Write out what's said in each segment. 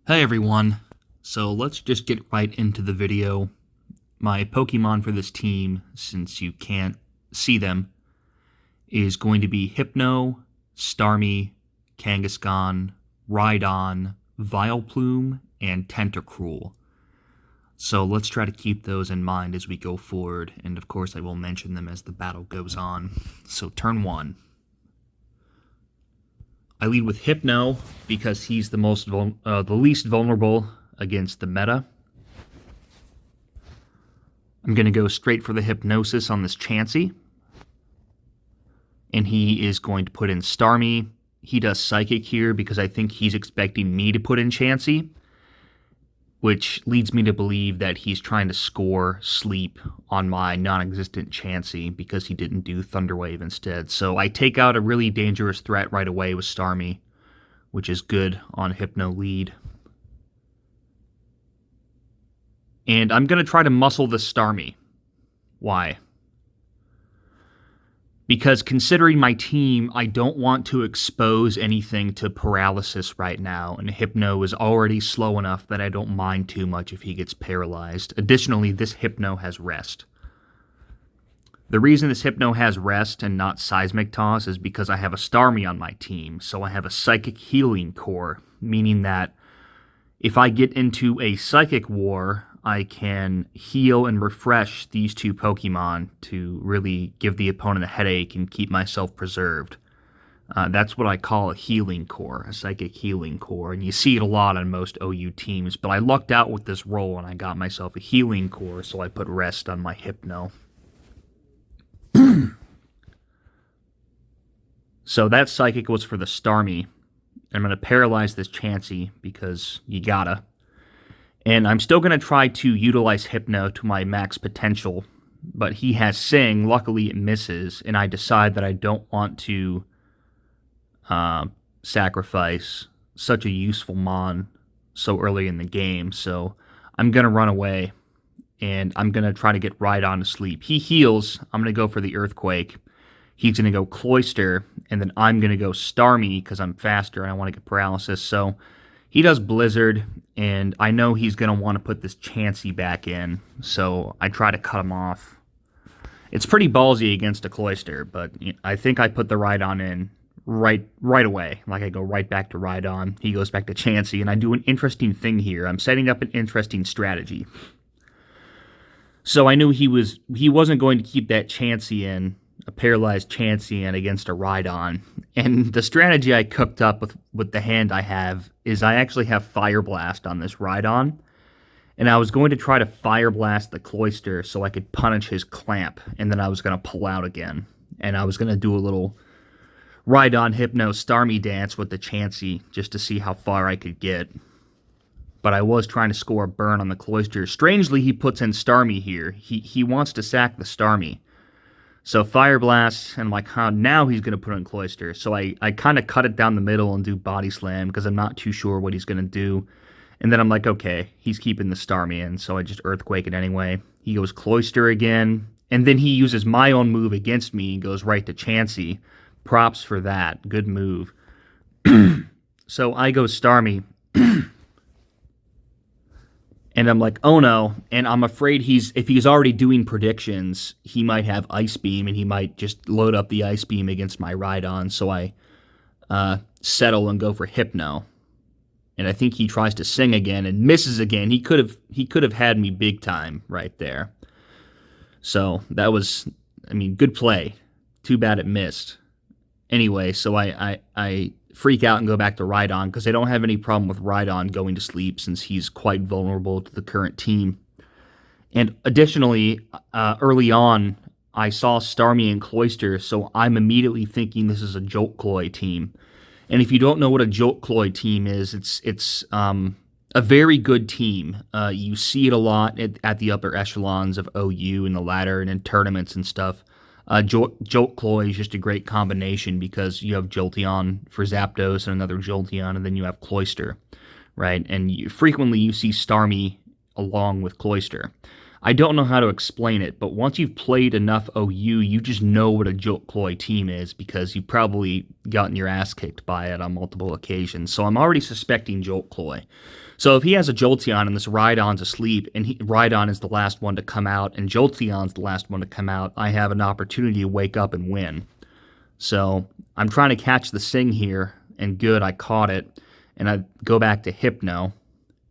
Hey everyone, so let's just get right into the video. My Pokemon for this team, since you can't see them, is going to be Hypno, Starmie, Kangaskhan, Rhydon, Vileplume, and Tentacruel. So let's try to keep those in mind as we go forward, and of course I will mention them as the battle goes on. So turn 1. I lead with Hypno because he's the least vulnerable against the meta. I'm going to go straight for the Hypnosis on this Chansey. And he is going to put in Starmie. He does Psychic here because I think he's expecting me to put in Chansey, which leads me to believe that he's trying to score Sleep on my non-existent Chansey because he didn't do Thunderwave instead. So I take out a really dangerous threat right away with Starmie, which is good on Hypno lead. And I'm going to try to muscle the Starmie. Why? Because considering my team, I don't want to expose anything to paralysis right now, and Hypno is already slow enough that I don't mind too much if he gets paralyzed. Additionally, this Hypno has Rest. The reason this Hypno has Rest and not Seismic Toss is because I have a Starmie on my team, so I have a Psychic Healing Core, meaning that if I get into a Psychic War, I can heal and refresh these two Pokemon to really give the opponent a headache and keep myself preserved. That's what I call a healing core, a psychic healing core, and you see it a lot on most OU teams, but I lucked out with this roll and I got myself a healing core, so I put Rest on my Hypno. So that Psychic was for the Starmie. I'm going to paralyze this Chansey because you gotta. And I'm still going to try to utilize Hypno to my max potential, but he has Sing. Luckily, it misses, and I decide that I don't want to sacrifice such a useful Mon so early in the game, so I'm going to run away, and I'm going to try to get Rhydon to sleep. He heals. I'm going to go for the Earthquake. He's going to go Cloyster, and then I'm going to go Starmie because I'm faster and I want to get paralysis, so he does Blizzard, and I know he's going to want to put this Chansey back in, so I try to cut him off. It's pretty ballsy against a Cloyster, but I think I put the Rhydon in right away. Like, I go right back to Rhydon, he goes back to Chansey, and I do an interesting thing here. I'm setting up an interesting strategy. So I knew he wasn't going to keep that Chansey in, a paralyzed Chansey in against a Rhydon. And the strategy I cooked up with the hand I have is I actually have Fire Blast on this Rhydon. And I was going to try to Fire Blast the Cloyster so I could punish his Clamp. And then I was going to pull out again. And I was going to do a little Rhydon Hypno Starmie dance with the Chansey just to see how far I could get. But I was trying to score a burn on the Cloyster. Strangely, he puts in Starmie here. He wants to sack the Starmie. So Fire Blast, and I'm like, now he's going to put in Cloyster. So I kind of cut it down the middle and do Body Slam because I'm not too sure what he's going to do. And then I'm like, okay, he's keeping the Starmie in, so I just Earthquake it anyway. He goes Cloyster again, and then he uses my own move against me and goes right to Chansey. Props for that. Good move. So I go Starmie. And I'm like, oh no, and I'm afraid if he's already doing predictions, he might have Ice Beam, and he might just load up the Ice Beam against my Rhydon, so I settle and go for Hypno. And I think he tries to Sing again and misses again. He could have had me big time right there. So that was, good play. Too bad it missed. Anyway, so I freak out and go back to Rhydon because I don't have any problem with Rhydon going to sleep since he's quite vulnerable to the current team. And additionally, early on, I saw Starmie and Cloyster, so I'm immediately thinking this is a JoltCloy team. And if you don't know what a JoltCloy team is, it's a very good team. You see it a lot at the upper echelons of OU in the ladder and in tournaments and stuff. JoltCloy is just a great combination because you have Jolteon for Zapdos and another Jolteon, and then you have Cloyster, right? And frequently you see Starmie along with Cloyster. I don't know how to explain it, but once you've played enough OU, you just know what a JoltCloy team is because you've probably gotten your ass kicked by it on multiple occasions. So I'm already suspecting JoltCloy. So if he has a Jolteon and this Rhydon's asleep, and Rhydon is the last one to come out, and Jolteon's the last one to come out, I have an opportunity to wake up and win. So I'm trying to catch the Sing here, and good, I caught it. And I go back to Hypno.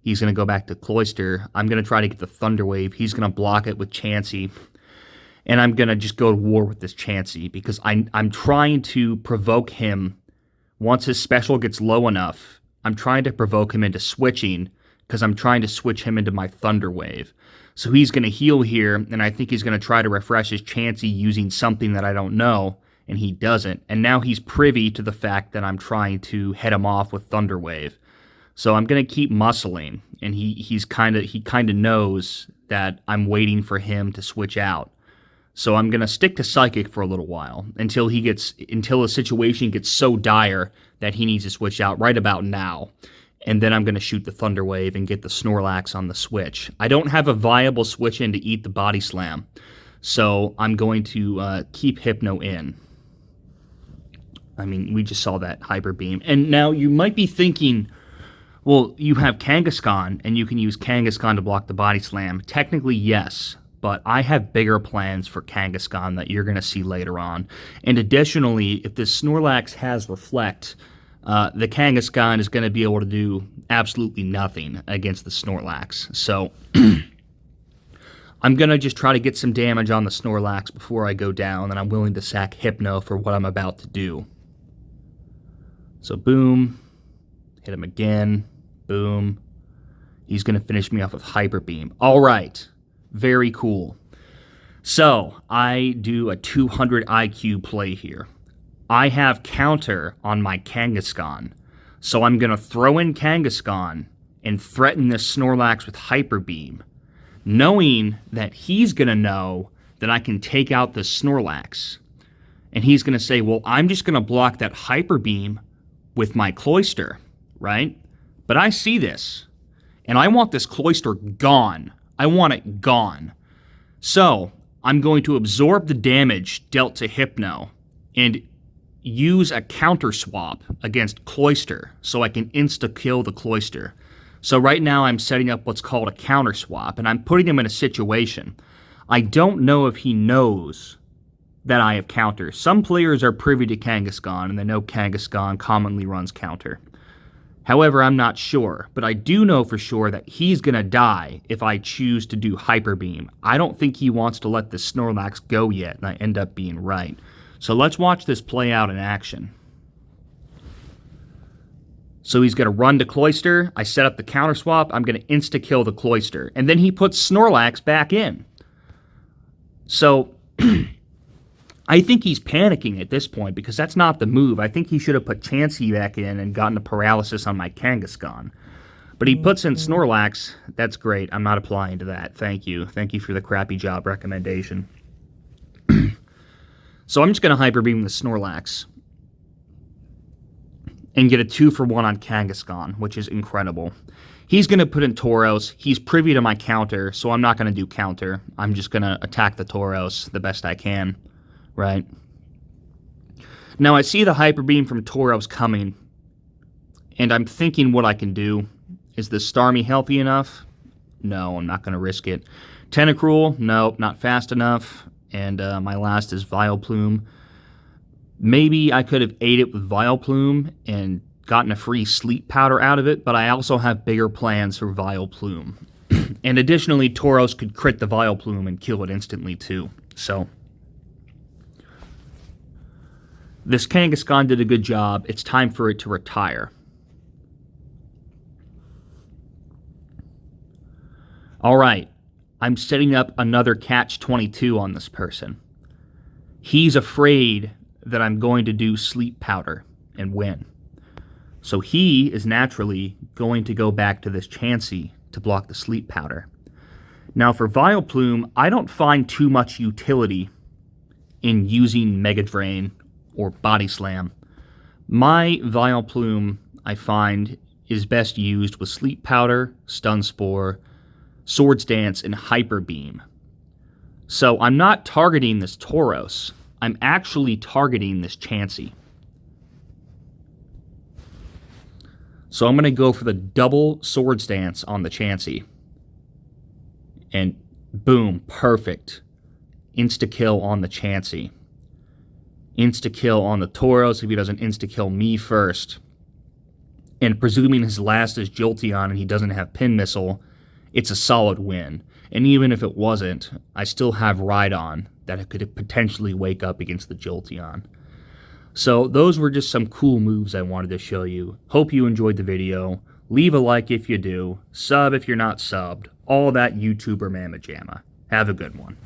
He's going to go back to Cloyster. I'm going to try to get the Thunder Wave. He's going to block it with Chansey. And I'm going to just go to war with this Chansey because I'm trying to provoke him. Once his special gets low enough, I'm trying to provoke him into switching because I'm trying to switch him into my Thunder Wave. So he's going to heal here, and I think he's going to try to refresh his Chansey using something that I don't know, and he doesn't. And now he's privy to the fact that I'm trying to head him off with Thunder Wave. So I'm going to keep muscling, and he kind of knows that I'm waiting for him to switch out. So I'm going to stick to Psychic for a little while until the situation gets so dire that he needs to switch out right about now. And then I'm going to shoot the Thunder Wave and get the Snorlax on the switch. I don't have a viable switch in to eat the Body Slam, so I'm going to keep Hypno in. I mean, we just saw that Hyper Beam. And now you might be thinking, well, you have Kangaskhan, and you can use Kangaskhan to block the Body Slam. Technically, yes, but I have bigger plans for Kangaskhan that you're going to see later on. And additionally, if this Snorlax has Reflect, the Kangaskhan is going to be able to do absolutely nothing against the Snorlax. So I'm going to just try to get some damage on the Snorlax before I go down, and I'm willing to sack Hypno for what I'm about to do. So boom, hit him again. Boom. He's going to finish me off with Hyper Beam. All right. Very cool. So, I do a 200 IQ play here. I have counter on my Kangaskhan. So I'm going to throw in Kangaskhan and threaten this Snorlax with Hyper Beam, knowing that he's going to know that I can take out this Snorlax. And he's going to say, well, I'm just going to block that Hyper Beam with my Cloyster, right? But I see this, and I want this Cloyster gone. I want it gone. So, I'm going to absorb the damage dealt to Hypno and use a counter swap against Cloyster so I can insta-kill the Cloyster. So right now I'm setting up what's called a counter swap, and I'm putting him in a situation. I don't know if he knows that I have counter. Some players are privy to Kangaskhan, and they know Kangaskhan commonly runs counter. However, I'm not sure, but I do know for sure that he's going to die if I choose to do Hyper Beam. I don't think he wants to let the Snorlax go yet, and I end up being right. So let's watch this play out in action. So he's going to run to Cloyster. I set up the counter swap. I'm going to insta-kill the Cloyster. And then he puts Snorlax back in. So I think he's panicking at this point because that's not the move. I think he should have put Chansey back in and gotten a paralysis on my Kangaskhan. But he puts in Snorlax. That's great. I'm not applying to that. Thank you. Thank you for the crappy job recommendation. So I'm just going to Hyper Beam the Snorlax and get a 2-for-1 on Kangaskhan, which is incredible. He's going to put in Tauros. He's privy to my counter, so I'm not going to do counter. I'm just going to attack the Tauros the best I can. Right. Now I see the Hyper Beam from Tauros coming, and I'm thinking what I can do. Is the Starmie healthy enough? No, I'm not going to risk it. Tentacruel? Nope, not fast enough. And my last is Vileplume. Maybe I could have ate it with Vileplume and gotten a free sleep powder out of it, but I also have bigger plans for Vileplume. And additionally, Tauros could crit the Vileplume and kill it instantly too. So this Kangaskhan did a good job. It's time for it to retire. All right. I'm setting up another catch-22 on this person. He's afraid that I'm going to do sleep powder and win. So he is naturally going to go back to this Chansey to block the sleep powder. Now for Vileplume, I don't find too much utility in using Mega Drain or Body Slam. My Vileplume, I find, is best used with Sleep Powder, Stun Spore, Swords Dance, and Hyper Beam. So I'm not targeting this Tauros. I'm actually targeting this Chansey. So I'm going to go for the double Swords Dance on the Chansey. And boom, perfect. Insta-kill on the Chansey. Insta-kill on the Tauros if he doesn't insta-kill me first. And presuming his last is Jolteon and he doesn't have Pin Missile, it's a solid win. And even if it wasn't, I still have Rhydon that could potentially wake up against the Jolteon. So those were just some cool moves I wanted to show you. Hope you enjoyed the video. Leave a like if you do. Sub if you're not subbed. All that YouTuber mamma jamma. Have a good one.